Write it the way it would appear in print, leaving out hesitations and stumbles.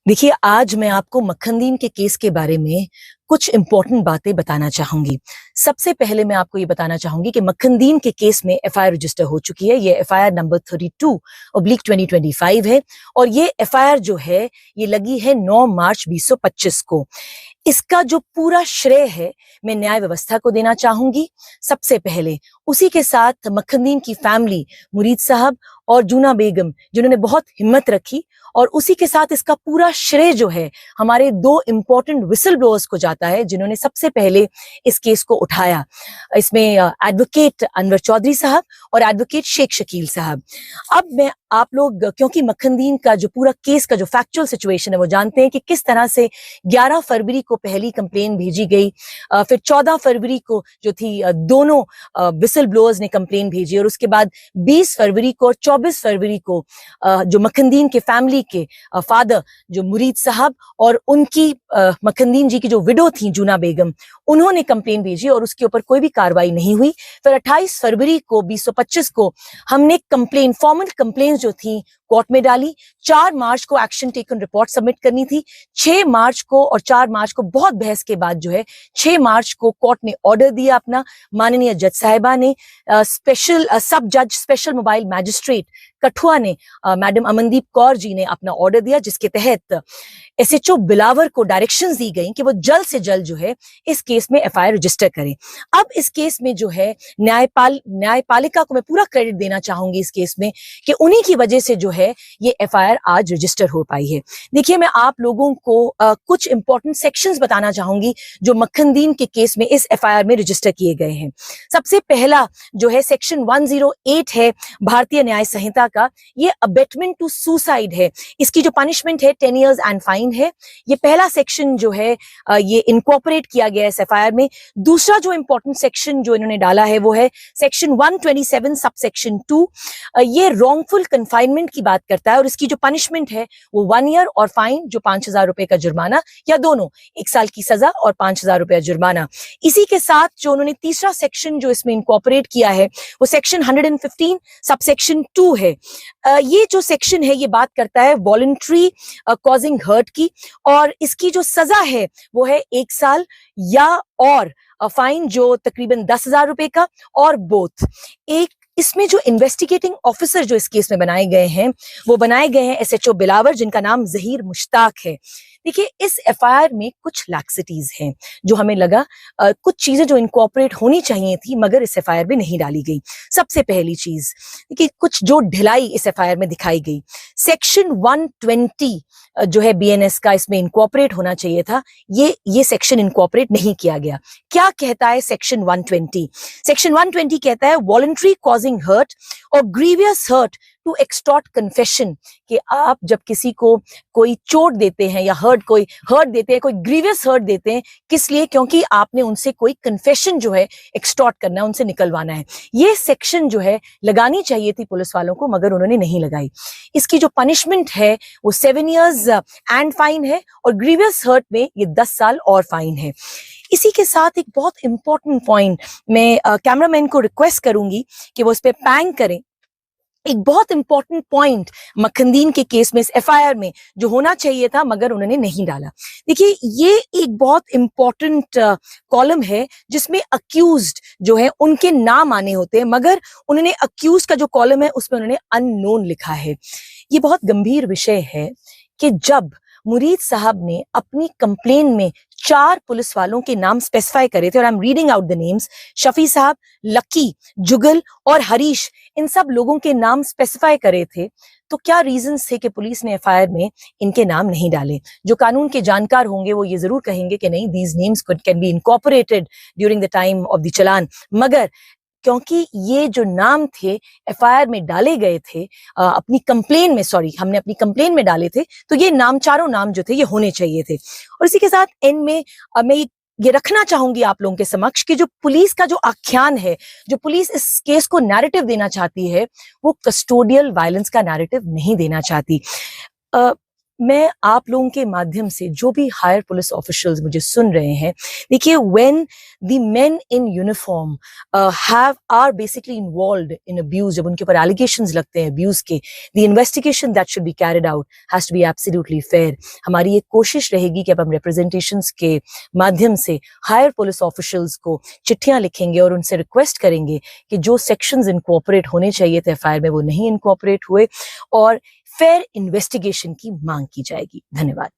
देखिए, आज मैं आपको मक्खनदीन के केस के बारे में कुछ इंपॉर्टेंट बातें बताना चाहूंगी। सबसे पहले मैं आपको ये बताना चाहूंगी कि मक्खनदीन के केस में एफआईआर रजिस्टर हो चुकी है। ये एफआईआर नंबर 32/2025 है और ये एफआईआर जो है ये लगी है 9 मार्च 2025 को। इसका जो पूरा श्रेय है मैं न्याय व्यवस्था को देना चाहूंगी सबसे पहले। उसी के साथ मक्खनदीन की फैमिली, मुरीद साहब और जूना बेगम, जिन्होंने बहुत हिम्मत रखी, और उसी के साथ इसका पूरा श्रेय जो है हमारे दो इंपॉर्टेंट विसल ब्लोअर्स को जाता है, जिन्होंने सबसे पहले इस केस को उठाया। इसमें एडवोकेट अनवर चौधरी साहब और एडवोकेट शेख शकील साहब। अब मैं आप लोग, क्योंकि मक्खनदीन का जो पूरा केस का जो फैक्चुअल सिचुएशन है वो जानते हैं कि किस तरह से 11 फरवरी को पहली कंप्लेन भेजी गई, फिर 14 फरवरी को जो थी दोनों विसल ब्लोअर्स ने कंप्लेन भेजी, और उसके बाद 20 फरवरी को और 24 फरवरी को जो मक्खनदीन के फैमिली के फादर जो मुरीद साहब और उनकी मक्खनदीन जी की जो विडो थी जूना बेगम, उन्होंने कंप्लेन भेजी और उसके ऊपर कोई भी कार्रवाई नहीं हुई। फिर 28 फरवरी को 2025 को हमने कंप्लेन, फॉर्मल कंप्लेन जो थी कोर्ट में डाली। 4 मार्च को एक्शन टेकन रिपोर्ट सबमिट करनी थी। 6 मार्च को और 4 मार्च को बहुत बहस के बाद जो है 6 मार्च को कोर्ट ने ऑर्डर दिया अपना। माननीय जज साहिबा ने, स्पेशल सब जज स्पेशल मोबाइल मैजिस्ट्रेट कठुआ ने, मैडम अमनदीप कौर जी ने अपना ऑर्डर दिया, जिसके तहत एसएचओ बिलावर को डायरेक्शंस दी गई कि वो जल्द से जल्द जो है इस केस में एफआईआर रजिस्टर करें। अब इस केस में जो है न्यायपालिका को मैं पूरा क्रेडिट देना चाहूंगी इस केस में कि उन्हीं की वजह से जो है ये एफआईआर आज रजिस्टर हो पाई है। देखिए, मैं आप लोगों को कुछ इंपॉर्टेंट सेक्शंस बताना चाहूंगी जो मक्खनदीन के केस में इस एफआईआर में रजिस्टर किए गए हैं। सबसे पहला जो है सेक्शन 108 है भारतीय न्याय संहिता का। ये अबेटमेंट टू सुसाइड है। इसकी जो पनिशमेंट है 10 इयर्स एंड फाइन है। ये पहला सेक्शन जो है ये इनकॉर्पोरेट किया गया है इस एफआईआर में। दूसरा जो इंपॉर्टेंट सेक्शन जो इन्होंने डाला है वो है सेक्शन 127 सब सेक्शन 2। ये रॉन्गफुल कन्फाइनमेंट की बात करता है और इसकी जो पनिशमेंट है वो 1 ईयर और फाइन जो 5,000 रुपए का जुर्माना, या दोनों 1 साल की सजा और 5,000 रुपया जुर्माना। इसी के साथ जो उन्होंने तीसरा सेक्शन जो इसमें इनकॉर्पोरेट किया है वो सेक्शन 115 सब सेक्शन 2 है। ये जो सेक्शन है ये बात करता है वॉलंटरी कॉजिंग हर्ट की, और इसकी जो सजा है वो है 1 साल या और फाइन जो तकरीबन 10,000 रुपए का, और बोथ। एक इसमें जो इन्वेस्टिगेटिंग ऑफिसर जो इस केस में बनाए गए हैं वो बनाए गए हैं एसएचओ बिलावर, जिनका नाम जहीर मुश्ताक है। देखिए, इस एफआईआर में कुछ लैक्सिटीज हैं जो हमें लगा कुछ चीजें जो इनकॉर्पोरेट होनी चाहिए थी मगर इस एफआईआर में नहीं डाली गई। सबसे पहली चीज देखिए, कुछ जो ढिलाई इस एफआईआर में दिखाई गई। सेक्शन 120 जो है बीएनएस का, इसमें इनकॉर्पोरेट होना चाहिए था, ये सेक्शन इनकॉर्पोरेट नहीं किया गया। क्या कहता है सेक्शन 120? सेक्शन 120 कहता है वॉलंटरी कॉजिंग हर्ट और grievous hurt to extort confession, कि आप जब किसी को कोई चोट देते हैं या कोई हर्ट देते हैं, कोई ग्रीवियस हर्ट देते हैं, किस लिए? क्योंकि आपने उनसे कोई कन्फेशन जो है एक्सटॉर्ट करना है, उनसे निकलवाना है। ये सेक्शन जो है लगानी चाहिए थी पुलिस वालों को मगर उन्होंने नहीं लगाई। इसकी जो पनिशमेंट है वो 7 इयर्स एंड फाइन है, और ग्रीवियस हर्ट में ये 10 साल और फाइन है। इसी के साथ एक बहुत इंपॉर्टेंट पॉइंट मैं कैमरामैन को रिक्वेस्ट करूंगी कि वो इस पे पैंग करें। एक बहुत इंपॉर्टेंट पॉइंट मक्खनदीन के केस में इस एफआईआर में जो होना चाहिए था मगर उन्होंने नहीं डाला। देखिए, ये एक बहुत इंपॉर्टेंट कॉलम है जिसमें अक्यूज्ड जो है उनके नाम आने होते हैं, मगर उन्होंने अक्यूज्ड का जो कॉलम है उसमें उन्होंने अननोन लिखा है। ये बहुत गंभीर विषय है कि जब मुरीद साहब ने अपनी कंप्लेन में 4 पुलिस वालों के नाम स्पेसिफाई करे थे, और I am reading out the names, Shafi साहब, लकी, जुगल और हरीश, इन सब लोगों के नाम स्पेसिफाई करे थे, तो क्या रीजंस थे कि पुलिस ने एफआईआर में इनके नाम नहीं डाले? जो कानून के जानकार होंगे वो ये जरूर कहेंगे कि नहीं, these names can be incorporated during the time of the challan, मगर क्योंकि ये जो नाम थे एफआईआर में डाले गए थे, अपनी कंप्लेन में, सॉरी, हमने अपनी कंप्लेन में डाले थे, तो ये नाम, चारों नाम जो थे ये होने चाहिए थे। और इसी के साथ एंड में मैं ये रखना चाहूंगी आप लोगों के समक्ष कि जो पुलिस का जो आख्यान है, जो पुलिस इस केस को नैरेटिव देना चाहती है, वो कस्टोडियल वायलेंस का नैरेटिव नहीं देना चाहती। मैं आप लोगों के माध्यम से जो भी हायर पुलिस ऑफिशियल्स मुझे सुन रहे हैं, देखिए when the men in uniform have are basically involved in abuse, जब उनके ऊपर एलिगेशंस लगते हैं अब्यूज के, the investigation that should be carried out has to be absolutely fair. हमारी ये कोशिश रहेगी कि अब हम रिप्रेजेंटेशंस के माध्यम से हायर पुलिस ऑफिशियल्स को चिट्ठियां लिखेंगे और उनसे रिक्वेस्ट करेंगे कि जो सेक्शंस इनकॉर्पोरेट होने चाहिए थे एफआईआर में वो नहीं इनकॉर्पोरेट हुए, और फेयर इन्वेस्टिगेशन की मांग की जाएगी। धन्यवाद।